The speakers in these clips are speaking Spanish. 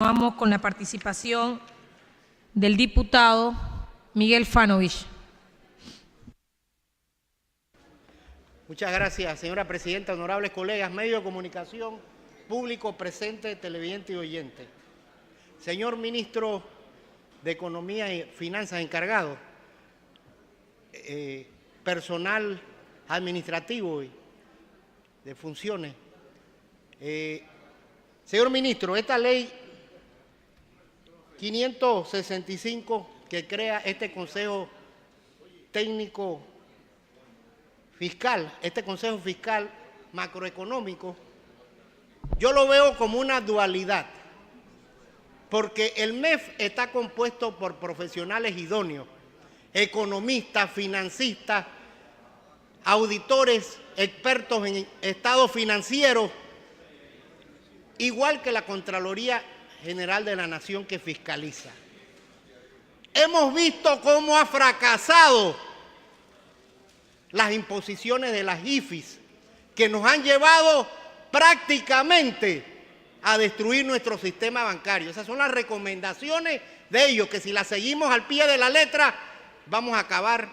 Vamos con la participación del diputado Miguel Fanovich. Muchas gracias, señora presidenta, honorables colegas, medios de comunicación, público presente, televidente y oyente. Señor ministro de Economía y Finanzas encargado, personal administrativo y de funciones. Señor ministro, esta ley 565 que crea este Consejo Técnico Fiscal, este Consejo Fiscal Macroeconómico, yo lo veo como una dualidad, porque el MEF está compuesto por profesionales idóneos, economistas, financistas, auditores, expertos en estados financieros, igual que la Contraloría General de la Nación que fiscaliza. Hemos visto cómo ha fracasado las imposiciones de las IFIs, que nos han llevado prácticamente a destruir nuestro sistema bancario. Esas son las recomendaciones de ellos, que si las seguimos al pie de la letra, vamos a acabar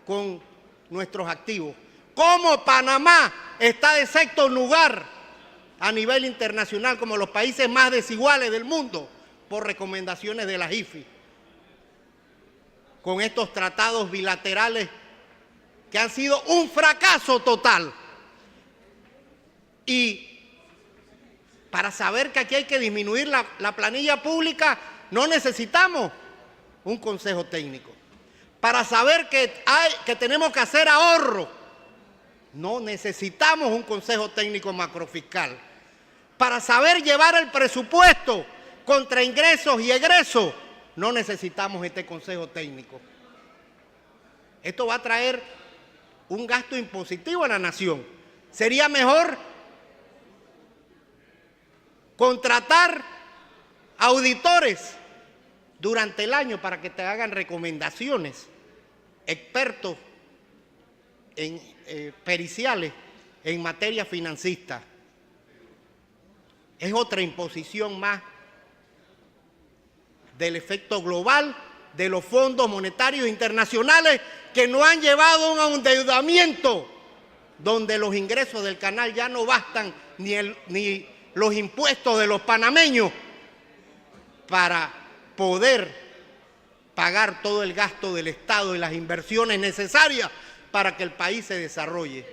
con nuestros activos. Como Panamá está de sexto lugar a nivel internacional como los países más desiguales del mundo por recomendaciones de las IFI, con estos tratados bilaterales que han sido un fracaso total. Y para saber que aquí hay que disminuir la planilla pública, no necesitamos un consejo técnico. Para saber que tenemos que hacer ahorro, no necesitamos un consejo técnico macrofiscal. Para saber llevar el presupuesto contra ingresos y egresos, no necesitamos este consejo técnico. Esto va a traer un gasto impositivo a la nación. Sería mejor contratar auditores durante el año para que te hagan recomendaciones, expertos en periciales en materia financista. Es otra imposición más del efecto global de los fondos monetarios internacionales que nos han llevado a un endeudamiento donde los ingresos del canal ya no bastan ni los impuestos de los panameños para poder pagar todo el gasto del Estado y las inversiones necesarias para que el país se desarrolle.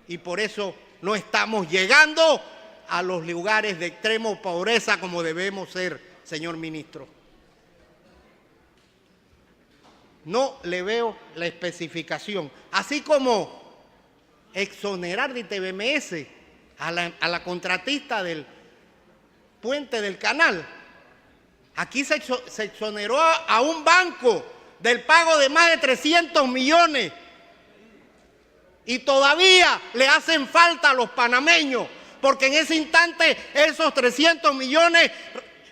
Y por eso no estamos llegando a los lugares de extrema pobreza como debemos ser, señor ministro. No le veo la especificación. Así como exonerar de ITBMS a la contratista del puente del canal. Aquí se exoneró a un banco del pago de más de 300 millones y todavía le hacen falta a los panameños, porque en ese instante esos 300 millones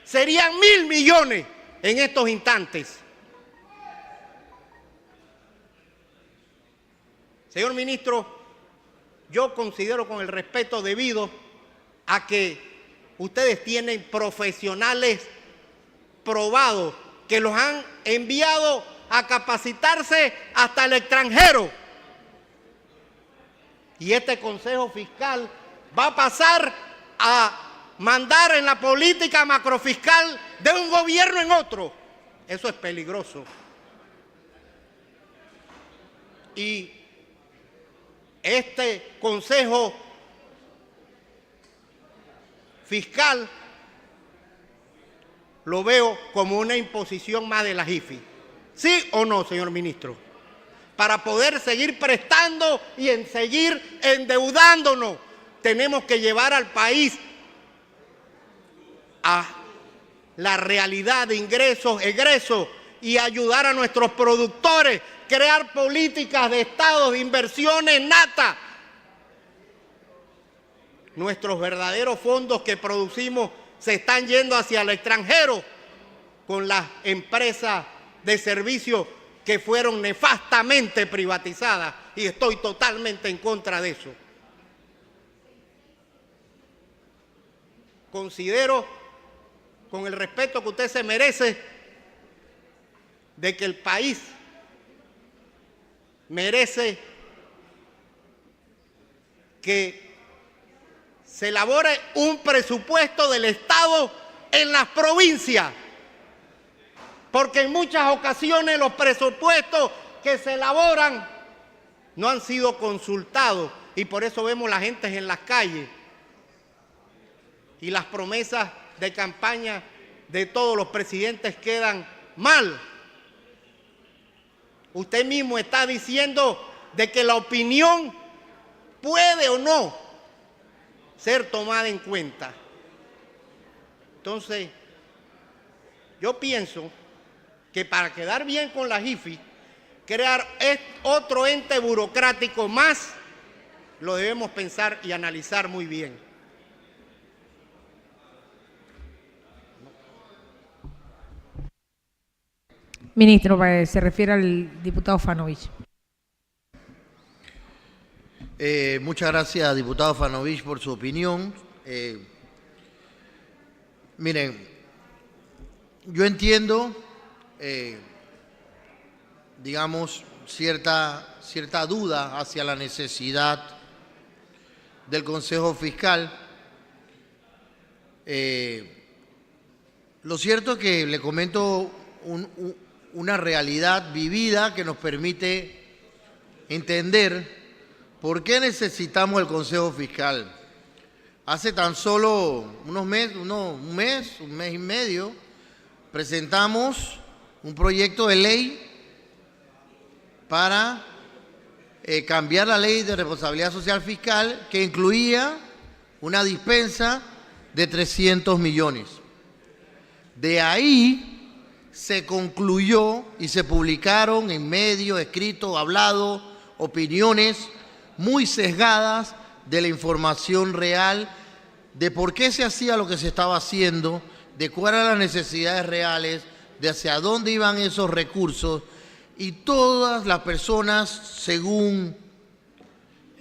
serían 1.000 millones en estos instantes. Señor ministro, yo considero, con el respeto debido a que ustedes tienen profesionales probados que los han enviado a capacitarse hasta el extranjero, y este Consejo Fiscal va a pasar a mandar en la política macrofiscal de un gobierno en otro. Eso es peligroso. Y este Consejo Fiscal lo veo como una imposición más de las IFI. ¿Sí o no, señor ministro? Para poder seguir prestando y seguir endeudándonos, tenemos que llevar al país a la realidad de ingresos, egresos, y ayudar a nuestros productores, crear políticas de Estado, de inversiones natas. Nuestros verdaderos fondos que producimos se están yendo hacia el extranjero con las empresas de servicios que fueron nefastamente privatizadas, y estoy totalmente en contra de eso. Considero con el respeto que usted se merece, de que el país merece que se elabore un presupuesto del Estado en las provincias, porque en muchas ocasiones los presupuestos que se elaboran no han sido consultados y por eso vemos la gente en las calles y las promesas de campaña de todos los presidentes quedan mal. Usted mismo está diciendo de que la opinión puede o no ser tomada en cuenta. Entonces, yo pienso que para quedar bien con la IFI, crear otro ente burocrático más, lo debemos pensar y analizar muy bien. Ministro, se refiere al diputado Fanovich. Muchas gracias, diputado Fanovich, por su opinión. Miren, yo entiendo, digamos, cierta duda hacia la necesidad del Consejo Fiscal. Lo cierto es que le comento una realidad vivida que nos permite entender por qué necesitamos el Consejo Fiscal. Hace tan solo un mes y medio, presentamos un proyecto de ley para cambiar la ley de responsabilidad social fiscal que incluía una dispensa de 300 millones. De ahí se concluyó y se publicaron en medios, escritos, hablados, opiniones muy sesgadas de la información real de por qué se hacía lo que se estaba haciendo, de cuáles eran las necesidades reales, de hacia dónde iban esos recursos, y todas las personas, según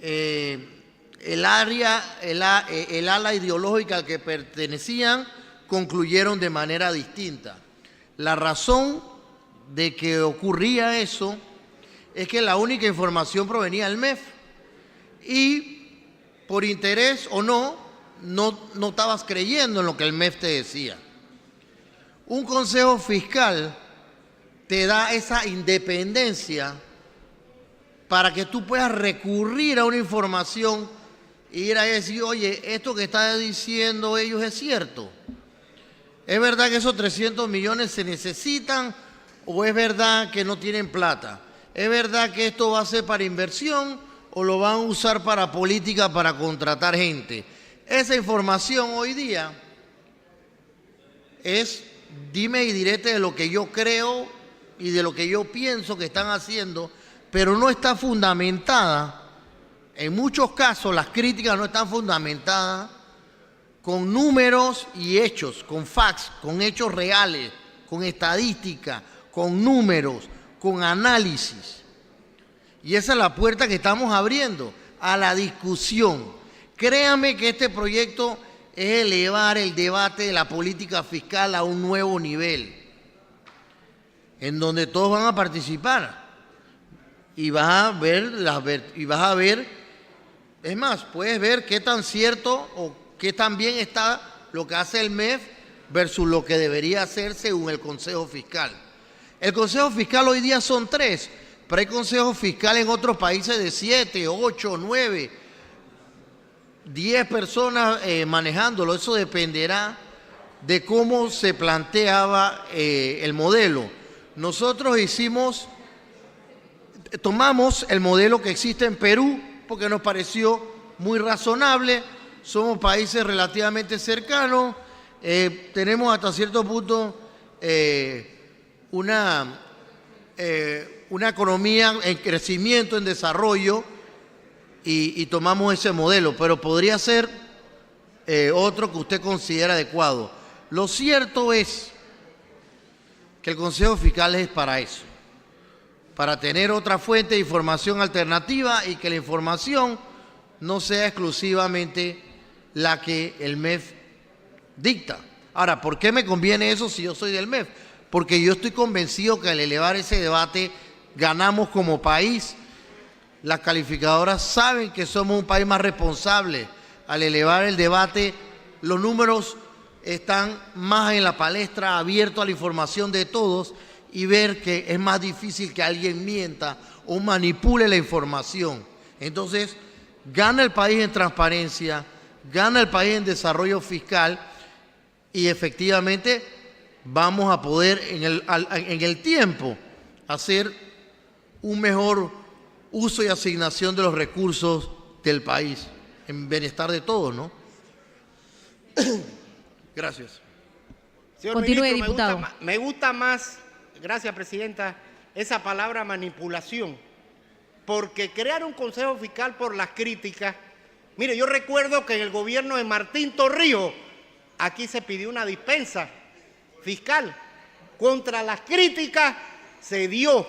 el ala ideológica al que pertenecían, concluyeron de manera distinta. La razón de que ocurría eso es que la única información provenía del MEF y por interés o no estabas creyendo en lo que el MEF te decía. Un consejo fiscal te da esa independencia para que tú puedas recurrir a una información e ir a decir, oye, esto que está diciendo ellos es cierto. ¿Es verdad que esos 300 millones se necesitan o es verdad que no tienen plata? ¿Es verdad que esto va a ser para inversión o lo van a usar para política, para contratar gente? Esa información hoy día es dime y direte de lo que yo creo y de lo que yo pienso que están haciendo, pero no está fundamentada. En muchos casos las críticas no están fundamentadas con números y hechos, con facts, con hechos reales, con estadística, con números, con análisis. Y esa es la puerta que estamos abriendo a la discusión. Créame que este proyecto es elevar el debate de la política fiscal a un nuevo nivel, en donde todos van a participar. Y vas a ver, es más, puedes ver qué tan cierto o qué tan bien está lo que hace el MEF versus lo que debería hacer según el Consejo Fiscal. El Consejo Fiscal hoy día son 3, pero hay consejos fiscales en otros países de 7, 8, 9, 10 personas manejándolo. Eso dependerá de cómo se planteaba el modelo. Nosotros tomamos el modelo que existe en Perú porque nos pareció muy razonable. Somos países relativamente cercanos, tenemos hasta cierto punto una economía en crecimiento, en desarrollo, y tomamos ese modelo, pero podría ser otro que usted considera adecuado. Lo cierto es que el Consejo Fiscal es para eso, para tener otra fuente de información alternativa y que la información no sea exclusivamente la que el MEF dicta. Ahora, ¿por qué me conviene eso si yo soy del MEF? Porque yo estoy convencido que al elevar ese debate ganamos como país. Las calificadoras saben que somos un país más responsable. Al elevar el debate, los números están más en la palestra, abiertos a la información de todos y ver que es más difícil que alguien mienta o manipule la información. Entonces, gana el país en transparencia, gana el país en desarrollo fiscal y efectivamente vamos a poder en el tiempo hacer un mejor uso y asignación de los recursos del país, en bienestar de todos, ¿no? Gracias. Señor Continúe, ministro, diputado. me gusta más, gracias, presidenta, esa palabra manipulación, porque crear un consejo fiscal por las críticas. Mire, yo recuerdo que en el gobierno de Martín Torrijos, aquí se pidió una dispensa fiscal. Contra las críticas se dio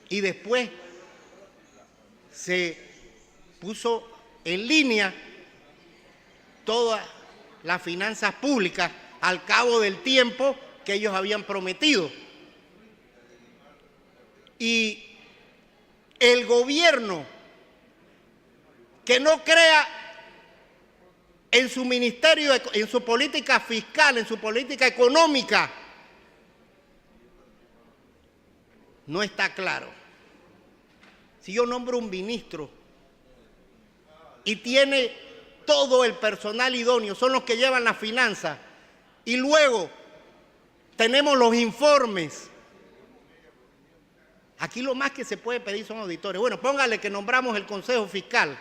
y después se puso en línea todas las finanzas públicas al cabo del tiempo que ellos habían prometido. Y el gobierno que no crea en su ministerio, en su política fiscal, en su política económica, no está claro. Si yo nombro un ministro y tiene todo el personal idóneo, son los que llevan las finanzas, y luego tenemos los informes. Aquí lo más que se puede pedir son auditores. Bueno, póngale que nombramos el Consejo Fiscal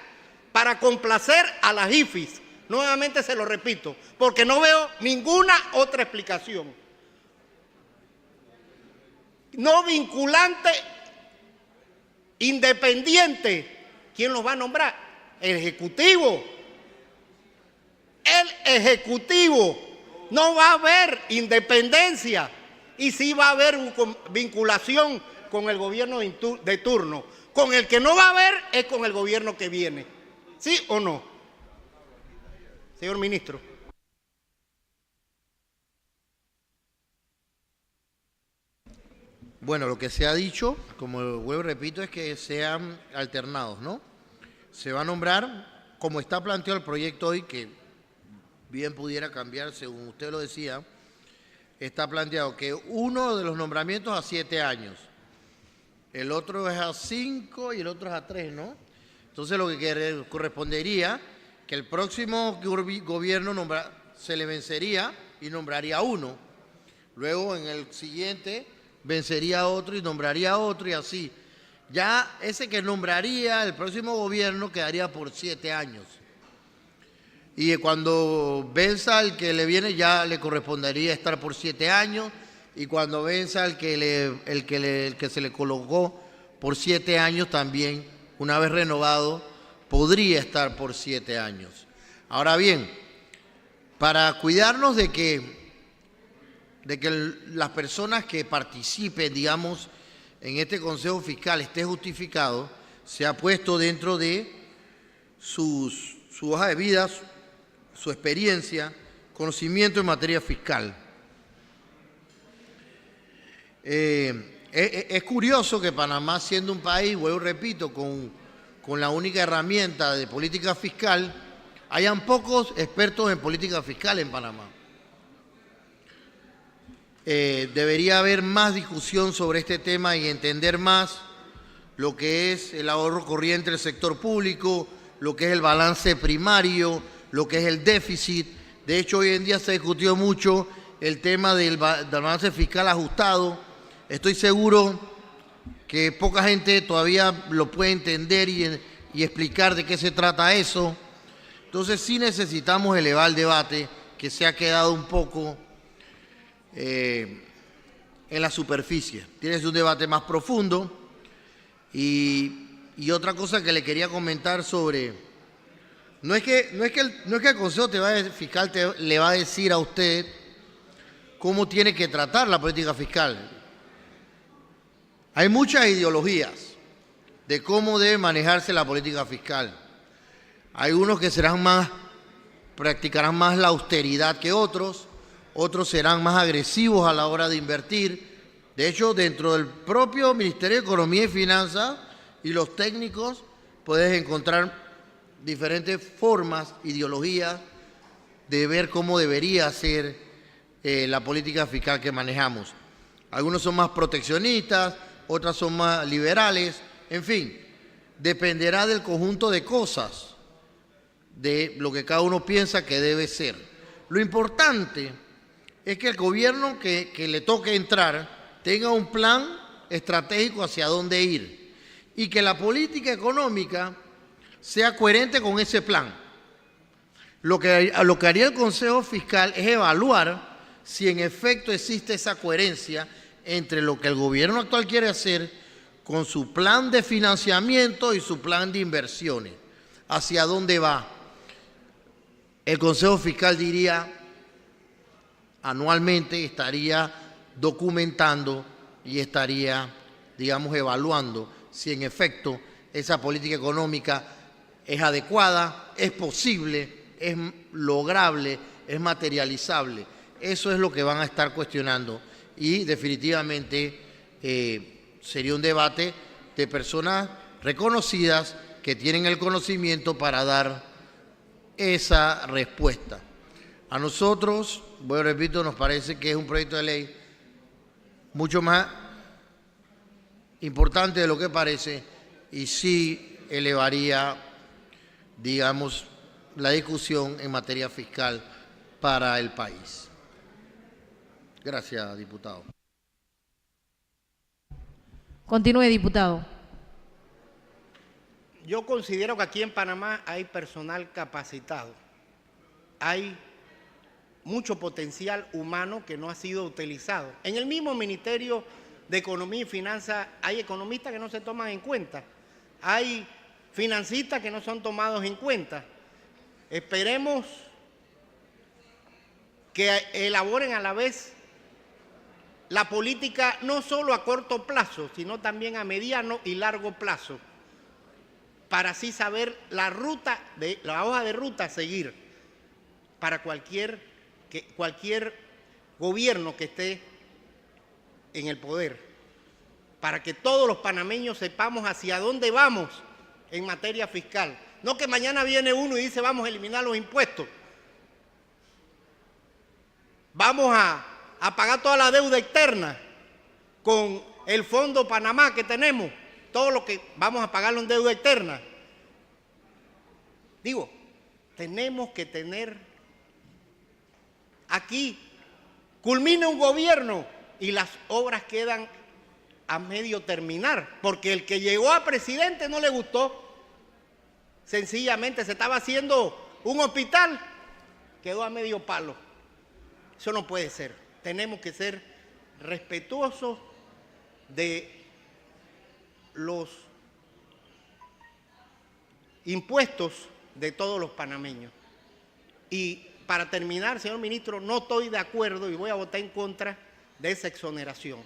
para complacer a las IFIS. Nuevamente se lo repito, porque no veo ninguna otra explicación. No vinculante, independiente. ¿Quién los va a nombrar? El Ejecutivo. El Ejecutivo. No va a haber independencia y sí va a haber vinculación con el gobierno de turno. Con el que no va a haber es con el gobierno que viene. ¿Sí o no? Señor ministro. Bueno, lo que se ha dicho, como vuelvo y repito, es que sean alternados, ¿no? Se va a nombrar, como está planteado el proyecto hoy, que bien pudiera cambiar, según usted lo decía, está planteado que uno de los nombramientos a 7 años, el otro es a 5 y el otro es a 3, ¿no? Entonces lo que correspondería que el próximo gobierno se le vencería y nombraría a uno. Luego en el siguiente vencería a otro y nombraría a otro y así. Ya ese que nombraría el próximo gobierno quedaría por 7 años. Y cuando venza al que le viene ya le correspondería estar por 7 años. Y cuando venza al que se le colocó por 7 años también, una vez renovado, podría estar por 7 años. Ahora bien, para cuidarnos de que las personas que participen, digamos, en este Consejo Fiscal esté justificado, se ha puesto dentro de su hoja de vida, su experiencia, conocimiento en materia fiscal. Es curioso que Panamá, siendo un país, vuelvo y repito, con la única herramienta de política fiscal, hayan pocos expertos en política fiscal en Panamá. Debería haber más discusión sobre este tema y entender más lo que es el ahorro corriente del sector público, lo que es el balance primario, lo que es el déficit. De hecho, hoy en día se discutió mucho el tema del balance fiscal ajustado. Estoy seguro que poca gente todavía lo puede entender y explicar de qué se trata eso. Entonces sí necesitamos elevar el debate que se ha quedado un poco en la superficie. Tiene que ser un debate más profundo. Y otra cosa que le quería comentar sobre... No es que el Consejo Fiscal le va a decir a usted cómo tiene que tratar la política fiscal. Hay muchas ideologías de cómo debe manejarse la política fiscal. Hay unos que practicarán más la austeridad que otros, otros serán más agresivos a la hora de invertir. De hecho, dentro del propio Ministerio de Economía y Finanzas y los técnicos puedes encontrar diferentes formas, ideologías de ver cómo debería ser la política fiscal que manejamos. Algunos son más proteccionistas, otras son más liberales, en fin, dependerá del conjunto de cosas, de lo que cada uno piensa que debe ser. Lo importante es que el gobierno que le toque entrar tenga un plan estratégico hacia dónde ir y que la política económica sea coherente con ese plan. Lo que haría el Consejo Fiscal es evaluar si en efecto existe esa coherencia entre lo que el gobierno actual quiere hacer con su plan de financiamiento y su plan de inversiones. ¿Hacia dónde va? El Consejo Fiscal diría, anualmente estaría documentando y estaría, digamos, evaluando si en efecto esa política económica es adecuada, es posible, es lograble, es materializable. Eso es lo que van a estar cuestionando y definitivamente sería un debate de personas reconocidas que tienen el conocimiento para dar esa respuesta. A nosotros, bueno, repito, nos parece que es un proyecto de ley mucho más importante de lo que parece y sí elevaría, digamos, la discusión en materia fiscal para el país. Gracias, diputado. Continúe, diputado. Yo considero que aquí en Panamá hay personal capacitado. Hay mucho potencial humano que no ha sido utilizado. En el mismo Ministerio de Economía y Finanzas hay economistas que no se toman en cuenta. Hay financistas que no son tomados en cuenta. Esperemos que elaboren a la vez la política no solo a corto plazo, sino también a mediano y largo plazo, para así saber la hoja de ruta a seguir para cualquier gobierno que esté en el poder, para que todos los panameños sepamos hacia dónde vamos en materia fiscal. No que mañana viene uno y dice vamos a eliminar los impuestos, vamos a pagar toda la deuda externa con el Fondo Panamá que tenemos, todo lo que vamos a pagarlo en deuda externa. Digo, tenemos que tener aquí, culmina un gobierno y las obras quedan a medio terminar, porque el que llegó a presidente no le gustó, sencillamente se estaba haciendo un hospital, quedó a medio palo. Eso no puede ser. Tenemos que ser respetuosos de los impuestos de todos los panameños. Y para terminar, señor ministro, no estoy de acuerdo y voy a votar en contra de esa exoneración.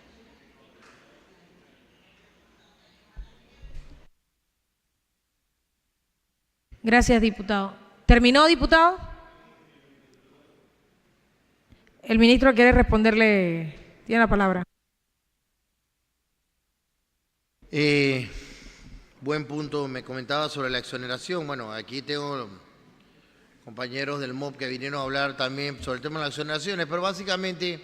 Gracias, diputado. ¿Terminó, diputado? El ministro quiere responderle, tiene la palabra. Buen punto, me comentaba sobre la exoneración. Bueno, aquí tengo compañeros del MOB que vinieron a hablar también sobre el tema de las exoneraciones, pero básicamente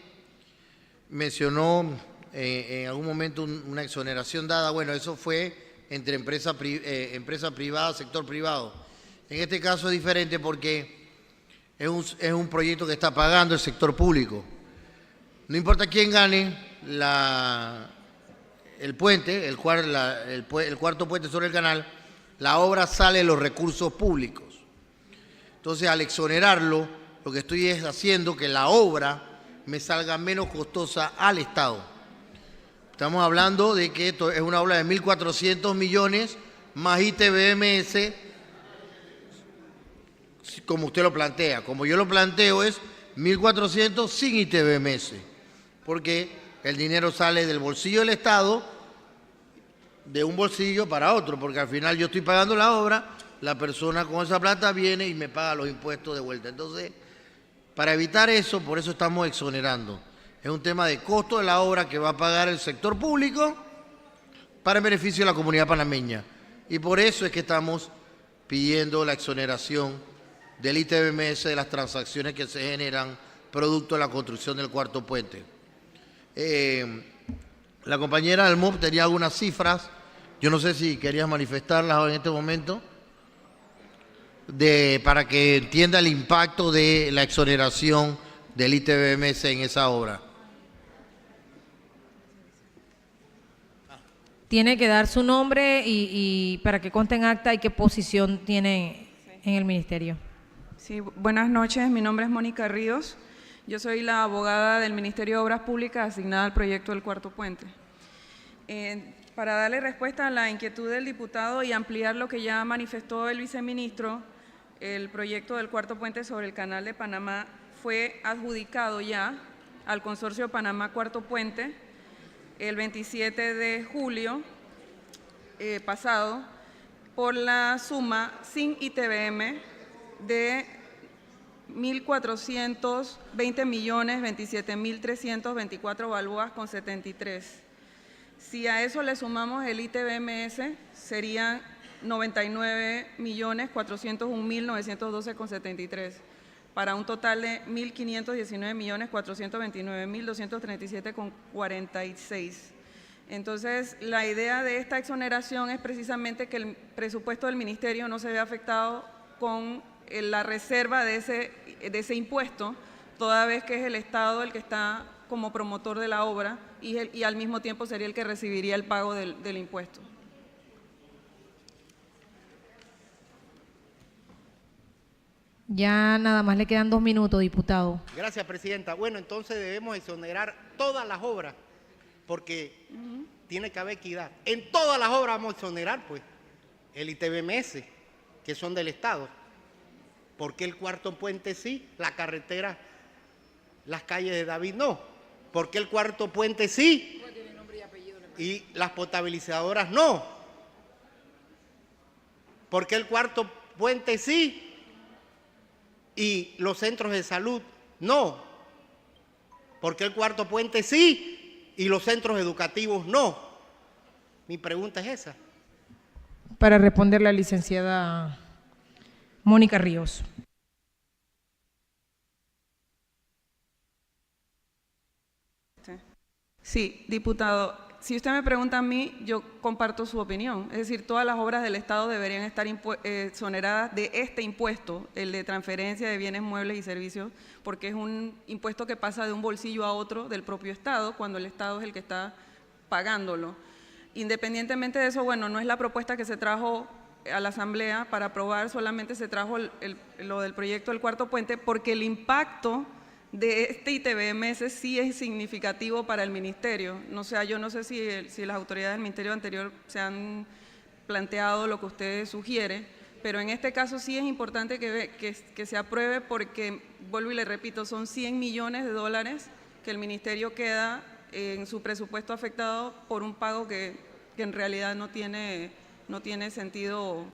mencionó en algún momento una exoneración dada. Bueno, eso fue entre empresa privada, sector privado. En este caso es diferente porque es un proyecto que está pagando el sector público. No importa quién gane el puente, el cuarto puente sobre el canal, la obra sale de los recursos públicos. Entonces, al exonerarlo, lo que estoy es haciendo que la obra me salga menos costosa al Estado. Estamos hablando de que esto es una obra de 1.400 millones más ITBMS, como usted lo plantea. Como yo lo planteo es 1.400 sin ITBMS, porque el dinero sale del bolsillo del Estado, de un bolsillo para otro, porque al final yo estoy pagando la obra, la persona con esa plata viene y me paga los impuestos de vuelta. Entonces, Para evitar eso, por eso estamos exonerando. Es un tema de costo de la obra que va a pagar el sector público para el beneficio de la comunidad panameña. Y por eso es que estamos pidiendo la exoneración del ITBMS de las transacciones que se generan producto de la construcción del cuarto puente. La compañera del MOP tenía algunas cifras, yo no sé si querías manifestarlas en este momento, para que entienda el impacto de la exoneración del ITBMS en esa obra. Tiene que dar su nombre y para que conste en acta y qué posición tiene en el ministerio. Sí, buenas noches, mi nombre es Mónica Ríos, yo soy la abogada del Ministerio de Obras Públicas asignada al proyecto del Cuarto Puente. Para darle respuesta a la inquietud del diputado y ampliar lo que ya manifestó el viceministro, el proyecto del Cuarto Puente sobre el Canal de Panamá fue adjudicado ya al Consorcio Panamá Cuarto Puente el 27 de julio pasado por la suma sin ITBM de 1.420.027.324 balboas con 73. Si a eso le sumamos el ITBMS, serían 99.401.912,73, para un total de 1.519.429.237,46. Entonces, la idea de esta exoneración es precisamente que el presupuesto del ministerio no se vea afectado con la reserva de ese impuesto, toda vez que es el Estado el que está como promotor de la obra y al mismo tiempo sería el que recibiría el pago del impuesto. Ya nada más le quedan 2 minutos, diputado. Gracias, presidenta. Bueno, entonces debemos exonerar todas las obras, porque tiene que haber equidad. En todas las obras vamos a exonerar, pues, el ITBMS, que son del Estado. ¿Por qué el cuarto puente sí, la carretera, las calles de David no? ¿Por qué el cuarto puente sí y las potabilizadoras no? ¿Por qué el cuarto puente sí y los centros de salud no? ¿Por qué el cuarto puente sí y los centros educativos no? Mi pregunta es esa. Para responder la licenciada Mónica Ríos. Sí, diputado, si usted me pregunta a mí, yo comparto su opinión. Es decir, todas las obras del Estado deberían estar exoneradas de este impuesto, el de transferencia de bienes muebles y servicios, porque es un impuesto que pasa de un bolsillo a otro del propio Estado, cuando el Estado es el que está pagándolo. Independientemente de eso, bueno, no es la propuesta que se trajo a la Asamblea para aprobar, solamente se trajo lo del proyecto del cuarto puente, porque el impacto de este ITBMS sí es significativo para el ministerio. No sé, yo no sé si las autoridades del ministerio anterior se han planteado lo que usted sugiere, pero en este caso sí es importante que se apruebe porque, vuelvo y le repito, son 100 millones de dólares que el ministerio queda en su presupuesto afectado por un pago que en realidad no tiene sentido